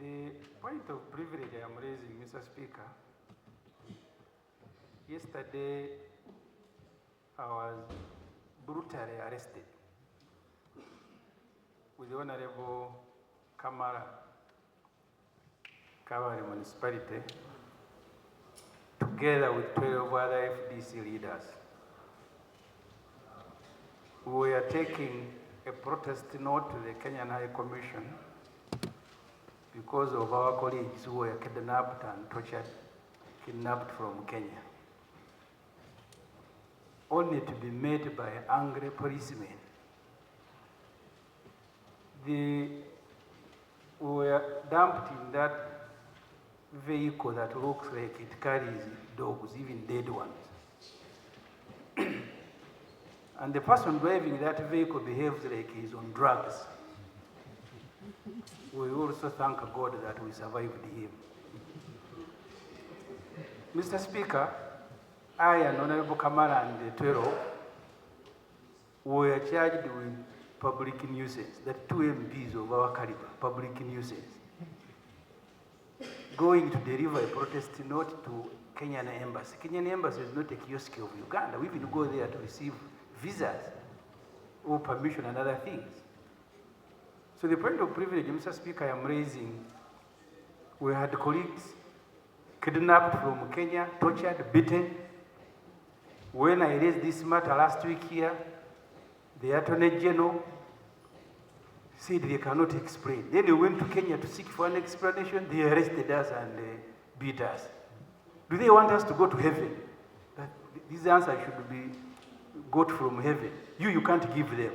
The point of privilege I am raising, Mr. Speaker, yesterday I was brutally arrested with the Honorable Kamara, Kawari Municipality, together with 12 other FDC leaders. We are taking a protest note to the Kenyan High Commission because of our colleagues who were kidnapped and tortured, kidnapped from Kenya, only to be met by angry policemen. They were dumped in that vehicle that looks like it carries dogs, even dead ones. And the person driving that vehicle behaves like he's on drugs. We also thank God that we survived him. Mr. Speaker, I and Honorable Kamara and the 12 were charged with public nuisance, that 2 MPs of our caliber, public nuisance, going to deliver a protest note to Kenyan Embassy. Kenyan Embassy is not a kiosk of Uganda. We even go there to receive visas or permission and other things. So the point of privilege, Mr. Speaker, I am raising, we had colleagues kidnapped from Kenya, tortured, beaten. When I raised this matter last week here, the Attorney General said they cannot explain. Then they went to Kenya to seek for an explanation. They arrested us and beat us. Do they want us to go to heaven? This answer should be got from heaven. You can't give them.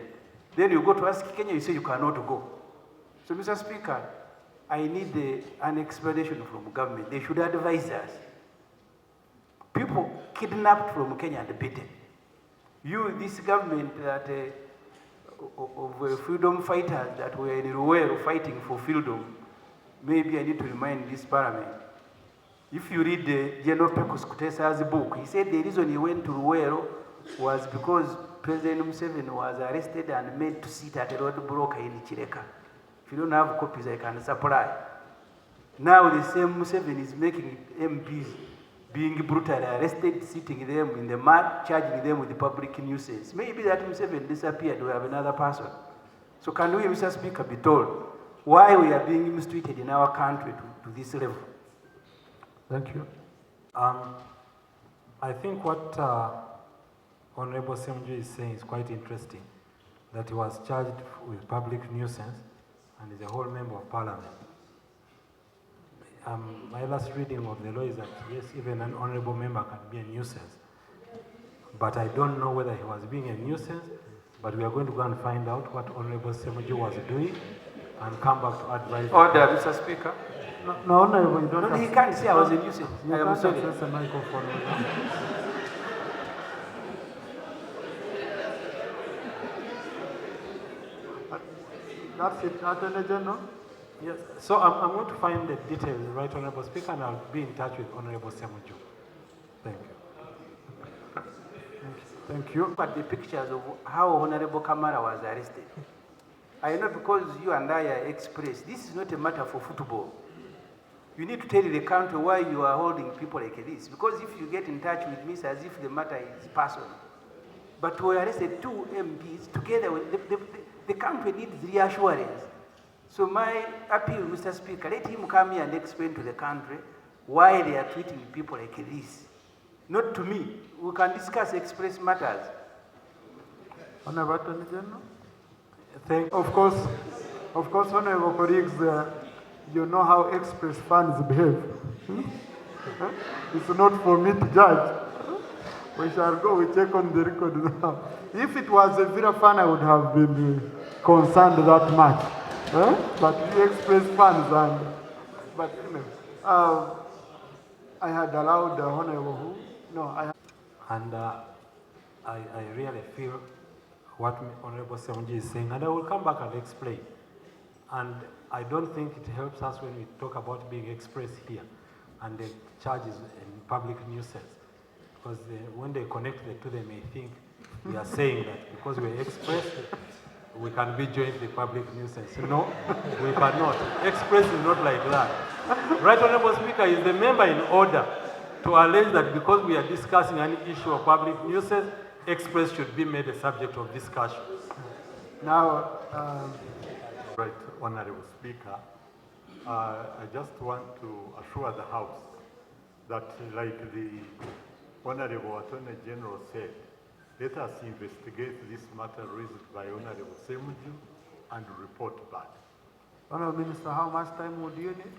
Then you go to ask Kenya, you say you cannot go. So, Mr. Speaker, I need an explanation from government. They should advise us. People kidnapped from Kenya and beaten. This government that of freedom fighters that were in Ruwero fighting for freedom, maybe I need to remind this parliament. If you read General Pecos Kutesa's book, he said the reason he went to Ruwero was because President Museveni was arrested and made to sit at a roadblock in Chireka. If you don't have copies, I can supply. Now the same Museveni is making MPs being brutally arrested, sitting them in the mud, charging them with the public nuisance. Maybe that Museveni disappeared, we have another person. So can we, Mr. Speaker, be told why we are being mistreated in our country to this level? Thank you. I think what Honorable Ssemujju is saying is quite interesting, that he was charged with public nuisance and is a whole member of Parliament. My last reading of the law is that, yes, even an honorable member can be a nuisance. But I don't know whether he was being a nuisance, but we are going to go and find out what Honorable Ssemujju was doing and come back to advise. Order, Mr. Speaker. No, Honorable, you don't. No, he can't say I was a nuisance. You I am sorry. access the microphone. That's it, Attorney General. Yes, so I'm going to find the details, right, Honorable Speaker, and I'll be in touch with Honorable Ssemujju. Thank you. Thank you. Look at the pictures of how Honorable Kamara was arrested. I know because you and I are express, this is not a matter for football. You need to tell the country why you are holding people like this. Because if you get in touch with me, it's as if the matter is personal. But we arrested 2 MPs together with the country needs reassurance. So my appeal, Mr. Speaker, let him come here and explain to the country why they are treating people like this. Not to me. We can discuss express matters. Honorable Attorney General. Of course, honorable colleagues, you know how express funds behave. It's not for me to judge. We shall go, we check on the record now. If it was a Villa fund, I would have been concerned that much. But the express funds, but I had allowed the honorable who? No, I. And I really feel what Honorable Ssemujju is saying, and I will come back and explain. And I don't think it helps us when we talk about being expressed here and the charges in public nuisance. Because when they connect the two, they may think we are saying that because we're expressed, we can be jointly public nuisance. No, we cannot. Express is not like that. Right Honorable Speaker, is the member in order to allege that because we are discussing an issue of public nuisance, express should be made a subject of discussion? Now, Right, Honorable Speaker, I just want to assure the House that, like the Honorable Attorney General said, let us investigate this matter raised by Honorable Ssemujju and report back. Honorable Minister, how much time would you need?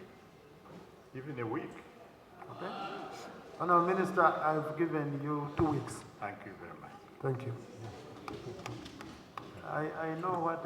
Even a week. Okay. Honorable Minister, I've given you 2 weeks. Thank you very much. Thank you. I know what